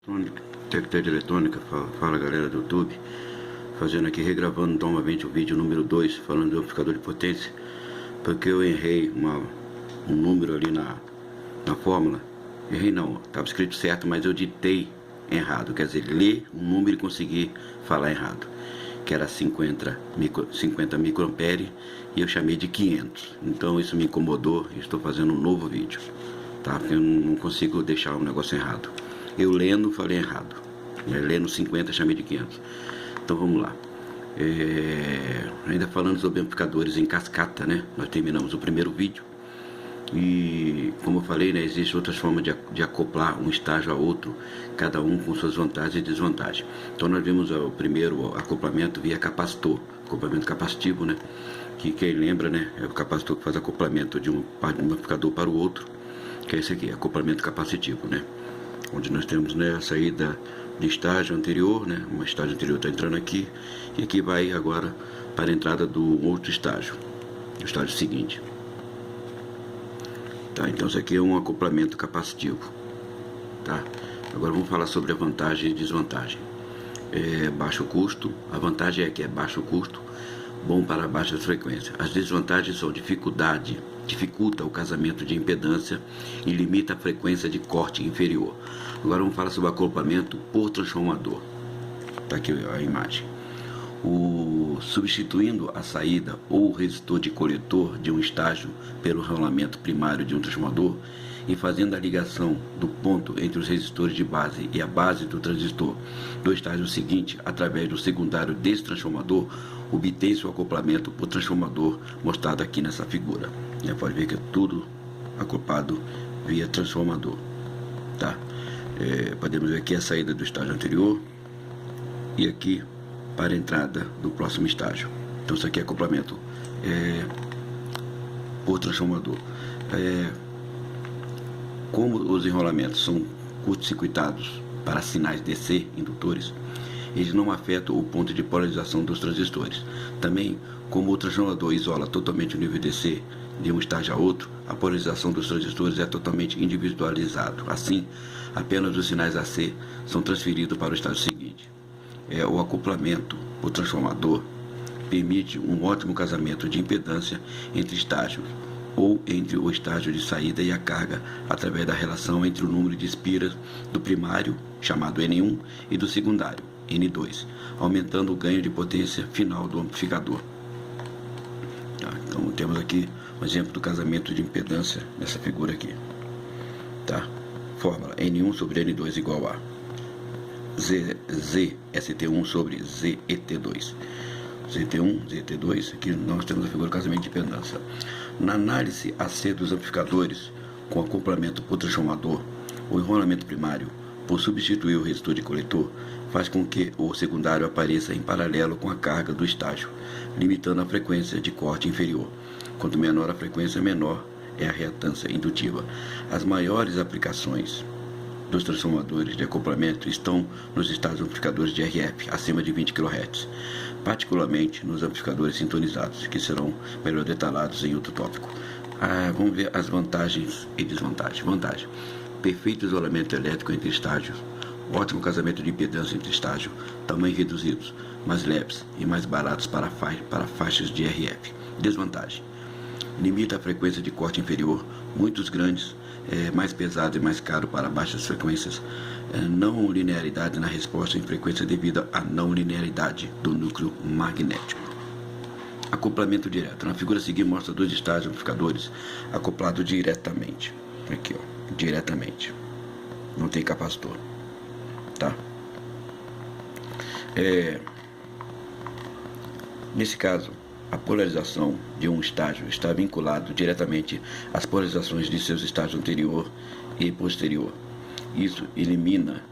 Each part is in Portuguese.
Detector de eletrônica, fala galera do YouTube, fazendo aqui, regravando novamente o vídeo número 2, falando do amplificador de potência, porque eu errei um número ali na fórmula. Errei não, estava escrito certo, mas eu ditei errado, quer dizer, li um número e consegui falar errado, que era 50 microampere e eu chamei de 500, então isso me incomodou e estou fazendo um novo vídeo, tá? Porque eu não consigo deixar o negócio errado. Eu lendo, falei errado. Lendo 50, chamei de 500. Então vamos lá. Ainda falando sobre amplificadores em cascata, né? Nós terminamos o primeiro vídeo. E como eu falei, né, existem outras formas de acoplar um estágio a outro, cada um com suas vantagens e desvantagens. Então nós vimos o primeiro acoplamento via capacitor, acoplamento capacitivo, né? Que quem lembra, né, é o capacitor que faz acoplamento de um amplificador para o outro, que é esse aqui, acoplamento capacitivo, né? Onde nós temos, né, a saída de estágio anterior, né, uma estágio anterior está entrando aqui, e aqui vai agora para a entrada do outro estágio, o estágio seguinte. Tá, então isso aqui é um acoplamento capacitivo, tá? Agora vamos falar sobre a vantagem e desvantagem. Baixo custo, a vantagem é que é baixo custo, bom para baixas frequências. As desvantagens são dificulta o casamento de impedância e limita a frequência de corte inferior. Agora vamos falar sobre acoplamento por transformador. Está aqui a imagem. Substituindo a saída ou o resistor de coletor de um estágio pelo rolamento primário de um transformador e fazendo a ligação do ponto entre os resistores de base e a base do transistor do estágio seguinte através do secundário desse transformador, obtém-se o acoplamento por transformador mostrado aqui nessa figura. Pode ver que é tudo acoplado via transformador, tá? Podemos ver aqui a saída do estágio anterior e aqui para a entrada do próximo estágio. Então isso aqui é acoplamento por transformador. Como os enrolamentos são curto-circuitados para sinais DC indutores, eles não afetam o ponto de polarização dos transistores. Também, como o transformador isola totalmente o nível DC de um estágio a outro, a polarização dos transistores é totalmente individualizado. Assim, apenas os sinais AC são transferidos para o estágio seguinte. O acoplamento por transformador permite um ótimo casamento de impedância entre estágios ou entre o estágio de saída e a carga, através da relação entre o número de espiras do primário, chamado N1, e do secundário, N2, aumentando o ganho de potência final do amplificador. Tá, então temos aqui um exemplo do casamento de impedância nessa figura aqui. Tá? Fórmula N1 sobre N2 igual a ZST1 sobre ZET2. ZT1, ZT2, aqui nós temos a figura do casamento de impedância. Na análise AC dos amplificadores com acoplamento por transformador, o enrolamento primário, por substituir o resistor de coletor, faz com que o secundário apareça em paralelo com a carga do estágio, limitando a frequência de corte inferior. Quanto menor a frequência, menor é a reatância indutiva. As maiores aplicações dos transformadores de acoplamento estão nos estágios amplificadores de RF, acima de 20 kHz, particularmente nos amplificadores sintonizados, que serão melhor detalhados em outro tópico. Vamos ver as vantagens e desvantagens. Vantagem: perfeito isolamento elétrico entre estágios, ótimo casamento de impedância entre estágios, tamanhos reduzidos, mais leves e mais baratos para faixas de RF. Desvantagem: limita a frequência de corte inferior, muitos grandes, mais pesado e mais caro para baixas frequências, não linearidade na resposta em frequência devido à não linearidade do núcleo magnético. Acoplamento direto. Na figura a seguir mostra dois estágios amplificadores acoplados diretamente. Aqui, ó, diretamente. Não tem capacitor, tá? Nesse caso, a polarização de um estágio está vinculado diretamente às polarizações de seus estágios anterior e posterior. Isso elimina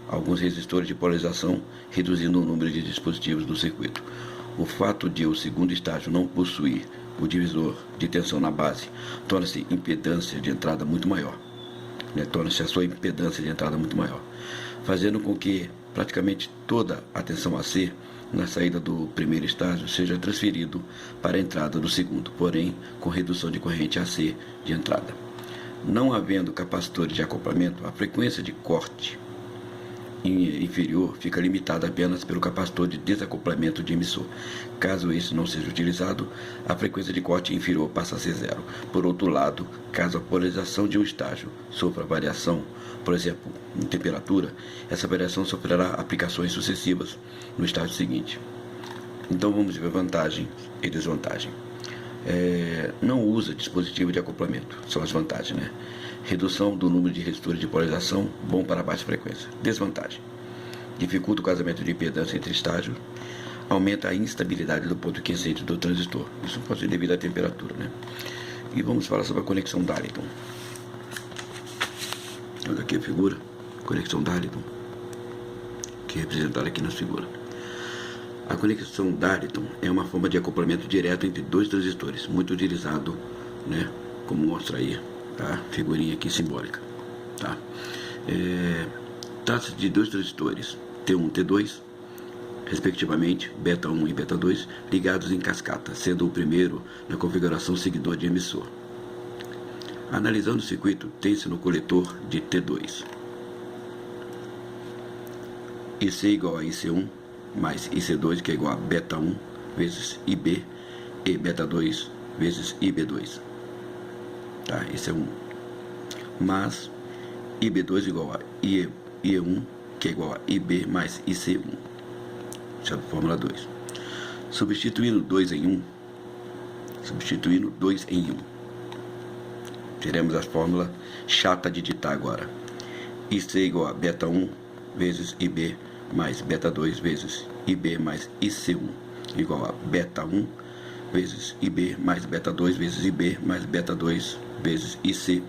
alguns resistores de polarização, reduzindo o número de dispositivos do circuito. O fato de o segundo estágio não possuir o divisor de tensão na base torna-se impedância de entrada muito maior. Torna-se a sua impedância de entrada muito maior, fazendo com que praticamente toda a tensão AC na saída do primeiro estágio seja transferido para a entrada do segundo, porém com redução de corrente AC de entrada. Não havendo capacitores de acoplamento, a frequência de corte inferior fica limitado apenas pelo capacitor de desacoplamento de emissor. Caso esse não seja utilizado, a frequência de corte inferior passa a ser zero. Por outro lado, caso a polarização de um estágio sofra variação, por exemplo, em temperatura, essa variação sofrerá aplicações sucessivas no estágio seguinte. Então vamos ver vantagem e desvantagem. Não usa dispositivo de acoplamento, são as vantagens, né? Redução do número de resistores de polarização, bom para baixa frequência. Desvantagem: dificulta o casamento de impedância entre estágios, aumenta a instabilidade do ponto quiescente do transistor. Isso pode ser devido à temperatura, né? E vamos falar sobre a conexão Darlington. Olha aqui a figura, conexão Darlington, que é representada aqui na figura. A conexão Darlington é uma forma de acoplamento direto entre dois transistores, muito utilizado, né, como mostra aí a figurinha aqui simbólica. Tá? Trata-se de dois transistores, T1 e T2, respectivamente, beta 1 e beta 2, ligados em cascata, sendo o primeiro na configuração seguidor de emissor. Analisando o circuito, tem-se no coletor de T2 IC igual a IC1 mais IC2, que é igual a beta 1 vezes IB, e beta 2 vezes IB2. Tá? Esse é 1. Mas IB2 igual a IE1, que é igual a IB mais IC1. Essa é a fórmula 2. Substituindo 2 em 1, teremos a fórmula chata de digitar agora. IC igual a beta 1 vezes IB mais beta 2 vezes IB mais IC1, igual a beta 1 vezes IB mais beta 2 vezes IB mais beta 2 vezes IC1.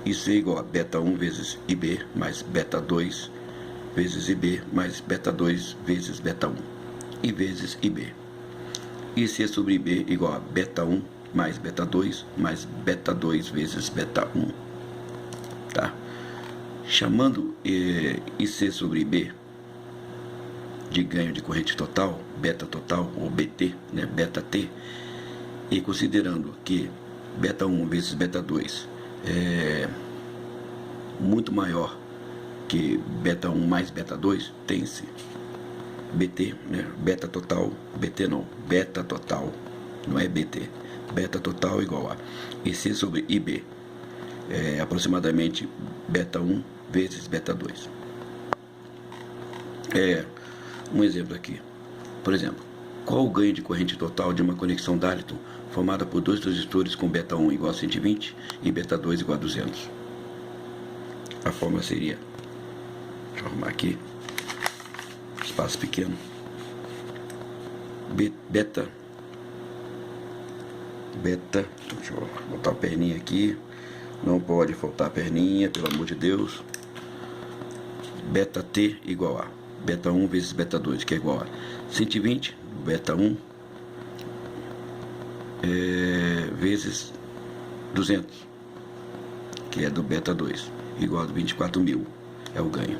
IC igual a beta 1 vezes IB mais beta 2 vezes IB mais beta 2 vezes beta 1 e vezes IB. IC sobre IB igual a beta 1 mais beta 2 mais beta 2 vezes beta 1. Tá? Chamando IC sobre IB de ganho de corrente total, beta total ou BT, né, beta T, e considerando que beta 1 vezes beta 2 é muito maior que beta 1 mais beta 2, tem-se BT, né, beta total, BT não, beta total, não é BT, beta total igual a IC sobre IB, aproximadamente beta 1 vezes beta 2. Um exemplo aqui. Por exemplo, qual o ganho de corrente total de uma conexão Darlington formada por dois transistores com beta 1 igual a 120 e beta 2 igual a 200? A fórmula seria, deixa eu arrumar aqui, espaço pequeno, beta, deixa eu botar a perninha aqui, não pode faltar a perninha, pelo amor de Deus. Beta T igual a beta 1 vezes beta 2, que é igual a 120 beta 1 vezes 200, que é do beta 2, igual a 24.000, é o ganho.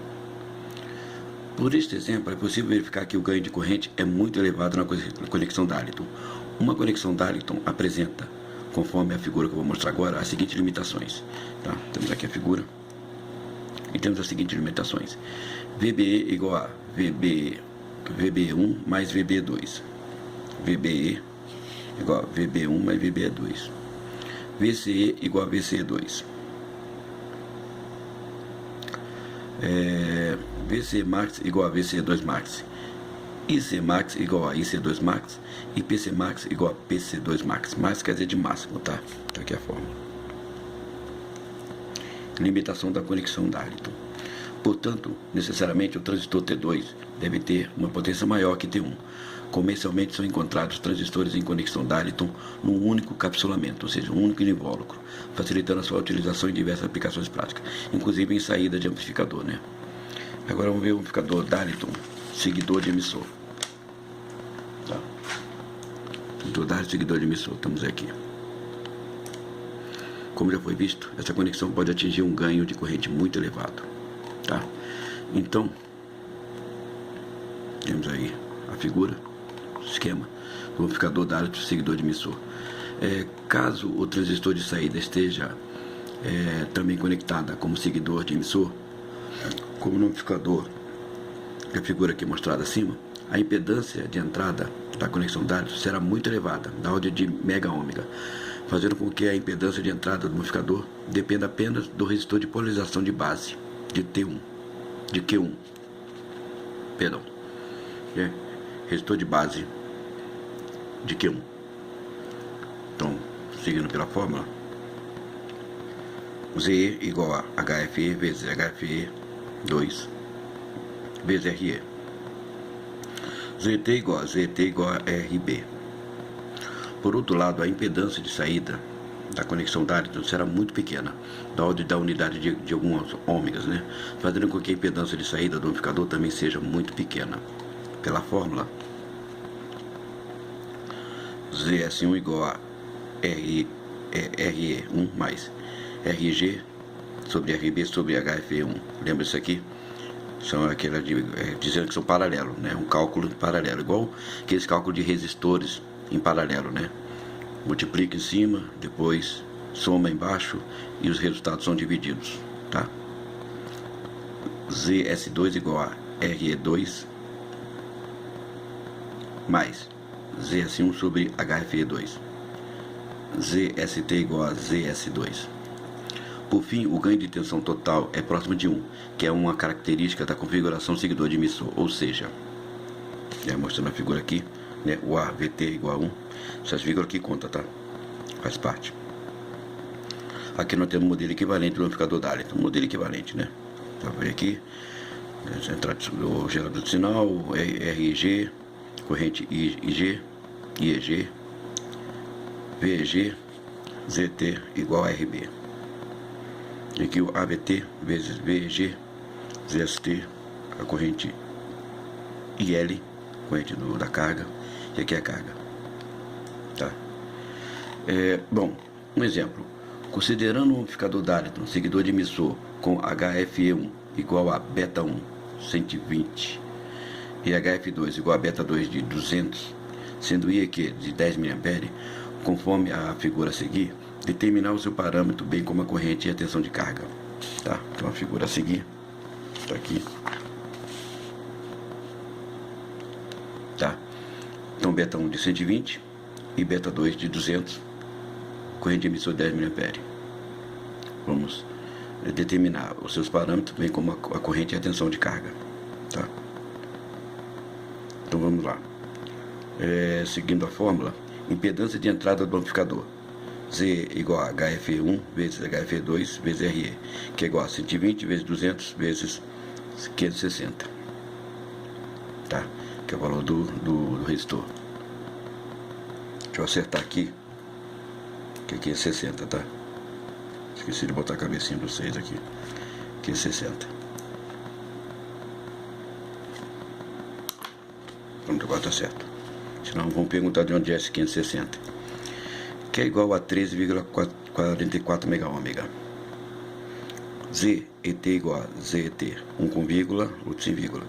Por este exemplo, é possível verificar que o ganho de corrente é muito elevado na conexão Darlington. Uma conexão Darlington apresenta, conforme a figura que eu vou mostrar agora, as seguintes limitações. Tá? Temos aqui a figura. E temos as seguintes limitações: VBE igual a VBE1 mais VBE2, VBE igual a VBE1 mais VBE2, VCE igual a VCE2, VC max igual a VC2 max, IC max igual a IC2 max e PC max igual a PC2 max. Max quer dizer de máximo, tá? Tá aqui a fórmula. Limitação da conexão Darlington. Portanto, necessariamente o transistor T2 deve ter uma potência maior que T1. Comercialmente são encontrados transistores em conexão Darlington num único capsulamento, ou seja, um único invólucro, facilitando a sua utilização em diversas aplicações práticas, inclusive em saída de amplificador, né? Agora vamos ver o amplificador Darlington, seguidor de emissor. Tá? Darlington, seguidor de emissor, estamos aqui. Como já foi visto, essa conexão pode atingir um ganho de corrente muito elevado. Tá? Então, temos aí a figura, o esquema do amplificador Darlington, seguidor de emissor. Caso o transistor de saída esteja também conectada como seguidor de emissor, como no amplificador, que é a figura aqui mostrada acima, a impedância de entrada da conexão DALI será muito elevada, da ordem de mega ômega, fazendo com que a impedância de entrada do amplificador dependa apenas do resistor de polarização de base, de Q1, perdão, resistor de base de Q1. Então, seguindo pela fórmula, ZE igual a HFE vezes HFE 2 vezes RE. ZT igual a RB. Por outro lado, a impedância de saída da conexão DALI será muito pequena, da ordem da unidade de alguns ômegas, né? Fazendo com que a impedância de saída do amplificador também seja muito pequena. Pela fórmula, ZS1 igual a RE1 mais RG sobre RB sobre HFE1. Lembra isso aqui? São aquelas dizendo que são paralelos, né? Um cálculo paralelo, igual aqueles cálculos de resistores em paralelo, né? Multiplica em cima, depois soma embaixo e os resultados são divididos, tá? ZS2 igual a RE2 mais ZS1 sobre HFE2. ZST igual a ZS2. Por fim, o ganho de tensão total é próximo de 1, que é uma característica da configuração seguidor de emissor, ou seja, mostrando a figura aqui, né, o AVT igual a 1, essas figuras aqui conta, tá? Faz parte. Aqui nós temos o modelo equivalente do amplificador DALI, então, modelo equivalente, né? Então, ver aqui, o gerador de sinal, RG, corrente IG, IEG, VEG, ZT igual a RB. E aqui o AVT vezes VEG, ZST, a corrente IL, corrente da carga, e aqui é a carga. Tá? Bom, um exemplo. Considerando um amplificador DALI, seguidor de emissor, com HFE1 igual a beta 1, 120, e HF2 igual a beta 2 de 200, sendo IEQ de 10 mA, conforme a figura a seguir, determinar o seu parâmetro, bem como a corrente e a tensão de carga. Tá? Então a figura a seguir está aqui. Tá? Então beta 1 de 120 e beta 2 de 200, corrente de emissor 10 mA. Vamos determinar os seus parâmetros, bem como a corrente e a tensão de carga. Tá? Então vamos lá. Seguindo a fórmula, impedância de entrada do amplificador, Z igual a HFE1 vezes HFE2 vezes RE, que é igual a 120 vezes 200 vezes 560, tá? Que é o valor do resistor. Deixa eu acertar aqui, que aqui é 60, tá? Esqueci de botar a cabecinha para vocês aqui, que é 60. Pronto, agora tá certo. Senão vão perguntar de onde é esse 560. Que é igual a 13,44 mega-ômega. ZET igual a ZET, 1 com vírgula, outro sem vírgula,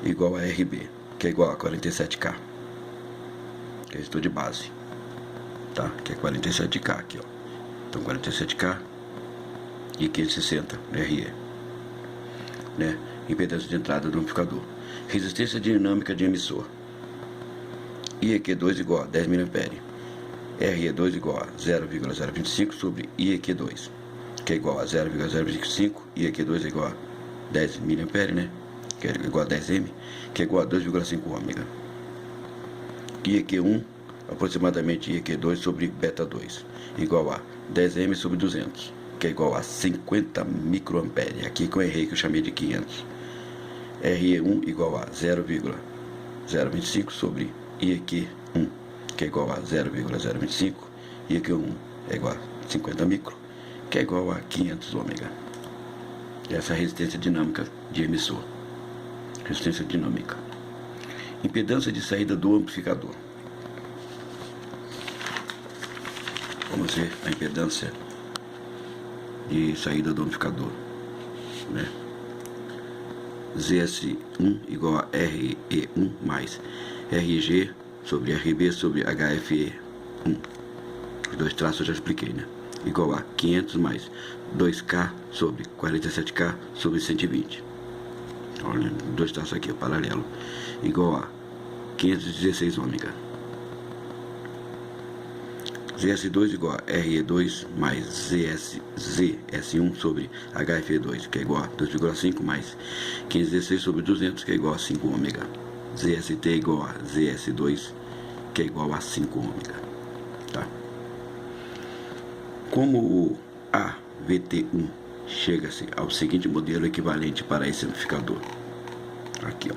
igual a RB, que é igual a 47K, que é resistor de base, tá? Que é 47K aqui, ó. Então 47K e 560 RE, né? Impedância de entrada do amplificador. Resistência dinâmica de emissor. IEQ2 igual a 10 mA. RE2 igual a 0,025 sobre IEQ2, que é igual a 0,025, IEQ2 é igual a 10 mA, né? Que é igual a 10M, que é igual a 2,5 ômega. IEQ1, aproximadamente IEQ2 sobre beta 2, igual a 10M sobre 200, que é igual a 50 microampere. Aqui que eu errei, que eu chamei de 500. RE1 igual a 0,025 sobre IEQ1, que é igual a 0,025, e IEQ1 é igual a 50 micro, que é igual a 500 ômega. Essa é a resistência dinâmica de emissor. Resistência dinâmica. Impedância de saída do amplificador. Vamos ver a impedância de saída do amplificador, né? ZS1 igual a RE1 mais RG sobre RB sobre HFE1. Os dois traços eu já expliquei, né? Igual a 500 mais 2K sobre 47K sobre 120. Olha, dois traços aqui, o paralelo, igual a 516 ômega. ZS2 igual a RE2 mais ZS1 sobre HFE2, que é igual a 2,5 mais 516 sobre 200, que é igual a 5 ômega. ZST igual a ZS2, que é igual a 5 ômega. Tá? Como o AVT1 chega-se ao seguinte modelo equivalente para esse amplificador. Aqui, ó.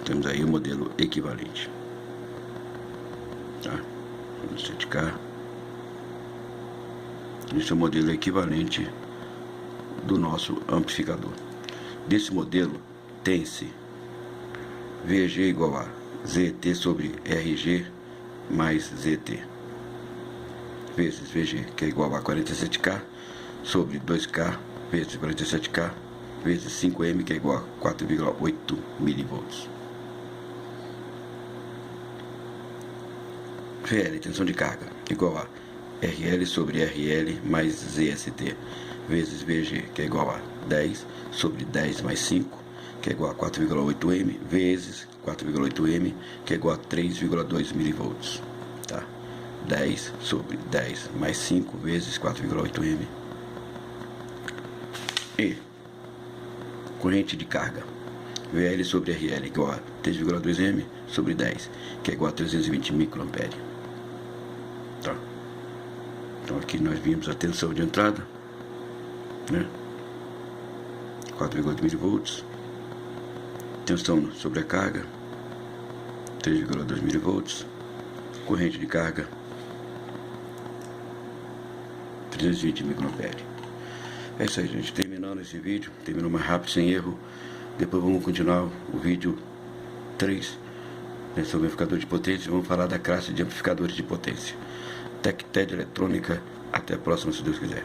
Temos aí o modelo equivalente. Tá? Vamos certificar. Esse é o modelo equivalente do nosso amplificador. Desse modelo tem-se VG igual a ZT sobre RG mais ZT vezes VG, que é igual a 47K sobre 2K vezes 47K vezes 5M, que é igual a 4,8 milivolts. VL, tensão de carga, igual a RL sobre RL mais ZST vezes VG, que é igual a 10 sobre 10 mais 5, que é igual a 4,8M vezes 4,8M, que é igual a 3,2 milivolts. Tá? 10 sobre 10 mais 5 vezes 4,8M. E corrente de carga, VL sobre RL igual a 3,2M sobre 10, que é igual a 320 microampere. Tá? Então aqui nós vimos a tensão de entrada, né? 4,8 milivolts. Tensão sobre a carga, 3,2 milivolts. Corrente de carga, 320 microampere. É isso aí, gente. Terminando esse vídeo, terminou mais rápido, sem erro. Depois vamos continuar o vídeo 3, né, sobre amplificador de potência. Vamos falar da classe de amplificadores de potência. TecTed Eletrônica. Até a próxima, se Deus quiser.